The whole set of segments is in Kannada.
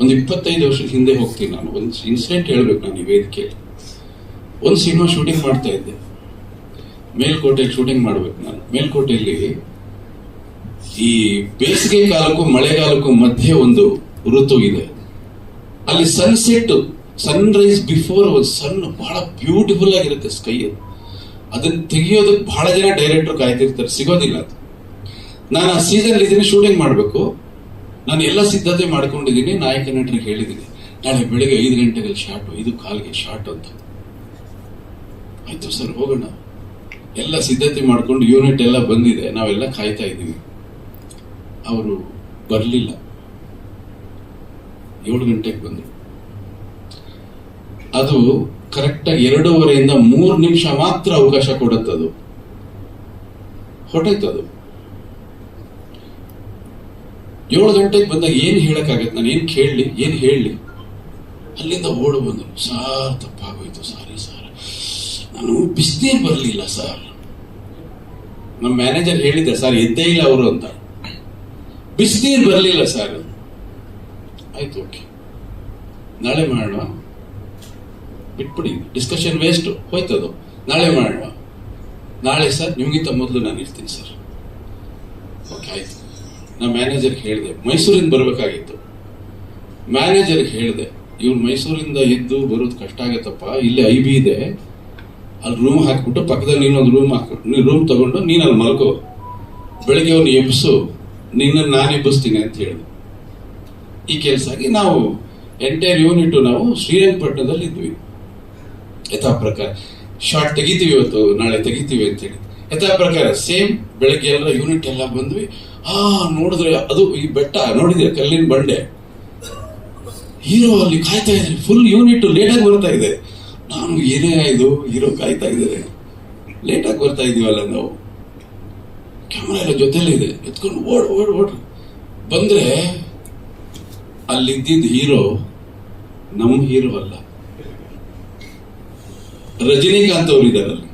ಒಂದು 25 ವರ್ಷದ ಹಿಂದೆ ಹೋಗ್ತೀನಿ. ನಾನು ಒಂದು ಇನ್ಸಿಡೆಂಟ್ ಹೇಳ್ಬೇಕು. ನಾನು ಈ ವೇದಿಕೆಯಲ್ಲಿ ಒಂದು ಸಿನಿಮಾ ಶೂಟಿಂಗ್ ಮಾಡ್ತಾ ಇದ್ದೆ. ಮೇಲ್ಕೋಟೆಯಲ್ಲಿ ಶೂಟಿಂಗ್ ಮಾಡ್ಬೇಕು ನಾನು. ಮೇಲ್ಕೋಟೆಯಲ್ಲಿ ಈ ಬೇಸಿಗೆ ಕಾಲಕ್ಕೂ ಮಳೆಗಾಲಕ್ಕೂ ಮಧ್ಯೆ ಒಂದು ಋತು ಇದೆ. ಅಲ್ಲಿ ಸನ್ಸೆಟ್, ಸನ್ ರೈಸ್ ಬಿಫೋರ್ ಸನ್ ಬಹಳ ಬ್ಯೂಟಿಫುಲ್ ಆಗಿರುತ್ತೆ ಸ್ಕೈ. ಅದನ್ನ ತೆಗಿಯೋದಕ್ಕೆ ಬಹಳ ಜನ ಡೈರೆಕ್ಟರ್ ಕಾಯ್ತಿರ್ತಾರೆ, ಸಿಗೋದಿಲ್ಲ ಅದು. ನಾನು ಆ ಸೀಸನ್ ಇದೀನಿ, ಶೂಟಿಂಗ್ ಮಾಡಬೇಕು. ನಾನು ಎಲ್ಲ ಸಿದ್ಧತೆ ಮಾಡ್ಕೊಂಡಿದ್ದೀನಿ. ನಾಯಕ ನಟರಿಗೆ ಹೇಳಿದ್ದೀನಿ, ನಾಳೆ ಬೆಳಿಗ್ಗೆ 5 ಗಂಟೆಗೆ ಶಾರ್ಟ್, 5 ಕಾಲಿಗೆ ಶಾರ್ಟ್ ಅಂತ. ಆಯ್ತು ಸರ್, ಹೋಗೋಣ. ಎಲ್ಲ ಸಿದ್ಧತೆ ಮಾಡ್ಕೊಂಡು ಯೂನಿಟ್ ಎಲ್ಲ ಬಂದಿದೆ, ನಾವೆಲ್ಲ ಕಾಯ್ತಾ ಇದ್ದೀವಿ. ಅವರು ಬರಲಿಲ್ಲ. 7 ಗಂಟೆಗೆ ಬಂದರು. ಅದು ಕರೆಕ್ಟಾಗಿ 2:15 3 ನಿಮಿಷ ಮಾತ್ರ ಅವಕಾಶ ಕೊಡುತ್ತದು. ಹೊಟ್ಟೈತದು. 7 ಗಂಟೆಗೆ ಬಂದಾಗ ಏನು ಹೇಳಕ್ಕಾಗತ್ತೆ? ನಾನು ಏನು ಕೇಳಲಿ, ಏನು ಹೇಳಲಿ? ಅಲ್ಲಿಂದ ಓಡು ಬಂದರು. ಸಾರ್, ತಪ್ಪಾಗೋಯ್ತು, ಸಾರಿ ಸರ್, ನಾನು ಬಿಸಿನೀರು ಬರಲಿಲ್ಲ ಸರ್. ನಮ್ಮ ಮ್ಯಾನೇಜರ್ ಹೇಳಿದ್ದೆ, ಸರ್ ಎದ್ದೇ ಇಲ್ಲ ಅವರು ಅಂತ. ಬಿಸಿನೀರು ಬರಲಿಲ್ಲ ಸರ್. ಆಯ್ತು, ಓಕೆ, ನಾಳೆ ಮಾಡೋಣ, ಬಿಟ್ಬಿಡಿ, ಡಿಸ್ಕಷನ್ ವೇಸ್ಟ್, ಹೋಯ್ತದು. ನಾಳೆ ಮಾಡೋಣ. ನಾಳೆ ಸರ್ ನಿಮಗಿಂತ ಮೊದಲು ನಾನು ಇರ್ತೀನಿ ಸರ್. ಓಕೆ, ಆಯ್ತು. ನಾ ಮ್ಯಾನೇಜರ್ಗೆ ಹೇಳಿದೆ, ಮೈಸೂರಿಂದ ಬರಬೇಕಾಗಿತ್ತು. ಮ್ಯಾನೇಜರ್ಗೆ ಹೇಳಿದೆ, ಇವ್ರು ಮೈಸೂರಿಂದ ಎದ್ದು ಬರೋದು ಕಷ್ಟ ಆಗತ್ತಪ್ಪ, ಇಲ್ಲಿ IB ಇದೆ, ಅಲ್ಲಿ ರೂಮ್ ಹಾಕ್ಬಿಟ್ಟು ಪಕ್ಕದಲ್ಲಿ ನೀನೊಂದು ರೂಮ್ ಹಾಕ್ಬಿಟ್ಟು ನೀನು ರೂಮ್ ತಗೊಂಡು ನೀನು ಅಲ್ಲಿ ಮಲ್ಕೋ, ಬೆಳಗ್ಗೆ ಅವ್ನು ಎಬ್ಬಿಸು, ನಿನ್ನ ನಾನು ಎಬ್ಬಿಸ್ತೀನಿ ಅಂತ ಹೇಳಿದೆ. ಈ ಕೆಲಸ ಆಗಿ ನಾವು ಎಂಟೈರ್ ಯೂನಿಟ್ ನಾವು ಶ್ರೀರಂಗಪಟ್ಟಣದಲ್ಲಿ ಇದ್ವಿ. ಯಥಾ ಪ್ರಕಾರ ಶಾರ್ಟ್ ತೆಗಿತೀವಿ, ಇವತ್ತು ನಾಳೆ ತೆಗಿತೀವಿ ಅಂತೇಳಿ ಯಥಾ ಪ್ರಕಾರ ಸೇಮ್ ಬೆಳಗ್ಗೆ ಎಲ್ಲ ಯೂನಿಟ್ ಎಲ್ಲ ಬಂದ್ವಿ. ನೋಡಿದ್ರೆ ಅದು ಈ ಬೆಟ್ಟ ನೋಡಿದ್ರೆ, ಕಲ್ಲಿನ ಬಂಡೆ. ಹೀರೋ ಅಲ್ಲಿ ಕಾಯ್ತಾ ಇದ್ದಾರೆ, ಫುಲ್ ಯೂನಿಟ್ ಲೇಟಾಗಿ ಬರ್ತಾ ಇದೆ. ನಾನು ಏನೇ ಇದು, ಹೀರೋ ಕಾಯ್ತಾ ಇದ್ದಾರೆ, ಲೇಟಾಗಿ ಬರ್ತಾ ಇದೀವಲ್ಲ ನಾವು. ಕ್ಯಾಮ್ರಾ ಎಲ್ಲ ಜೊತೆಲಿದೆ, ಎತ್ಕೊಂಡು ಓಡ್ ಬಂದ್ರೆ ಅಲ್ಲಿದ್ದಿದ್ದ ಹೀರೋ ನಮ್ಮ ಹೀರೋ ಅಲ್ಲ, ರಜನಿಕಾಂತ್ ಅವರು ಇದ್ದಾರೆ ಅಲ್ಲಿ.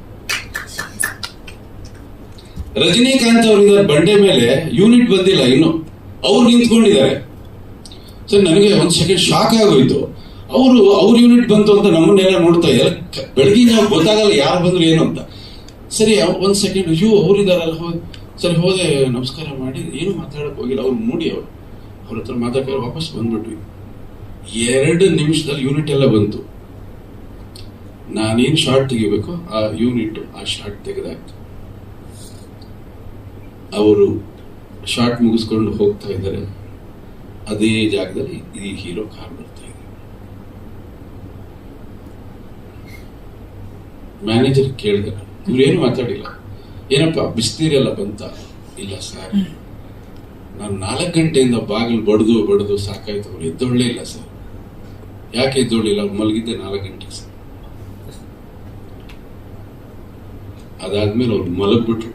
ರಜನಿಕಾಂತ್ ಅವರು ಇದ್ದಾರೆ ಬಂಡೆ ಮೇಲೆ. ಯೂನಿಟ್ ಬಂದಿಲ್ಲ ಇನ್ನು, ಅವ್ರು ನಿಂತ್ಕೊಂಡಿದ್ದಾರೆ. ಸರ್ ನನಗೆ ಒಂದು ಸೆಕೆಂಡ್ ಶಾಕ್ ಆಗೋಯ್ತು. ಅವ್ರ ಯೂನಿಟ್ ಬಂತು ಅಂತ ನಮ್ಮನ್ನೆಲ್ಲ ನೋಡ್ತಾ ಇದ್ದಾರೆ. ಬೆಳಗ್ಗೆ ನಾವು ಗೊತ್ತಾಗಲ್ಲ ಯಾರು ಬಂದ್ರು ಏನು ಅಂತ. ಸರಿ, ಒಂದು ಸೆಕೆಂಡ್, ಅವರಿದಾರಲ್ಲ. ಸರಿ, ಹೋದೆ, ನಮಸ್ಕಾರ ಮಾಡಿ, ಏನು ಮಾತಾಡಕ್ ಹೋಗಿಲ್ಲ. ಅವ್ರು ಮೂಡಿ ಅವ್ರ ಹತ್ರ ಮಾತಾಡ್ಕೊಂಡು ವಾಪಸ್ ಬಂದ್ಬಿಟ್ವಿ. 2 ನಿಮಿಷದಲ್ಲಿ ಯೂನಿಟ್ ಎಲ್ಲ ಬಂತು. ನಾನೇನು ಶಾರ್ಟ್ ತೆಗಿಬೇಕು, ಆ ಯೂನಿಟ್ ಆ ಶಾರ್ಟ್ ತೆಗೆದಾಯ್ತು. ಅವರು ಶಾರ್ಟ್ ಮುಗಿಸ್ಕೊಂಡು ಹೋಗ್ತಾ ಇದ್ದಾರೆ. ಅದೇ ಜಾಗದಲ್ಲಿ ಈ ಹೀರೋ ಕಾರ್ ಬರ್ತಾ ಇದೆ. ಮ್ಯಾನೇಜರ್ ಕೇಳಿದೆ, ಇವ್ರೇನು ಮಾತಾಡಿಲ್ಲ. ಏನಪ್ಪ ಬಿಸಿನೀರೆಲ್ಲ ಬಂತ? ಇಲ್ಲ ಸರ್, ನಾನು 4 ಗಂಟೆಯಿಂದ ಬಾಗಿಲು ಬಡ್ದು ಸಾಕಾಯ್ತು. ಅವ್ರು ಎದ್ದೊಳ್ಳೇ ಇಲ್ಲ ಸರ್. ಯಾಕೆ ಎದ್ದೊಳ್ಳಿಲ್ಲ? ಅವ್ರು ಮಲಗಿದ್ದೆ 4 ಗಂಟೆಗೆ ಸರ್. ಅದಾದ್ಮೇಲೆ ಅವ್ರು ಮಲಗ್ಬಿಟ್ರು.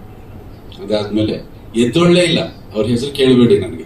ಅದಾದ್ಮೇಲೆ ಎದ್ದೊಳ್ಳೇ ಇಲ್ಲ. ಅವ್ರ ಹೆಸರು ಕೇಳಬೇಡಿ ನನಗೆ.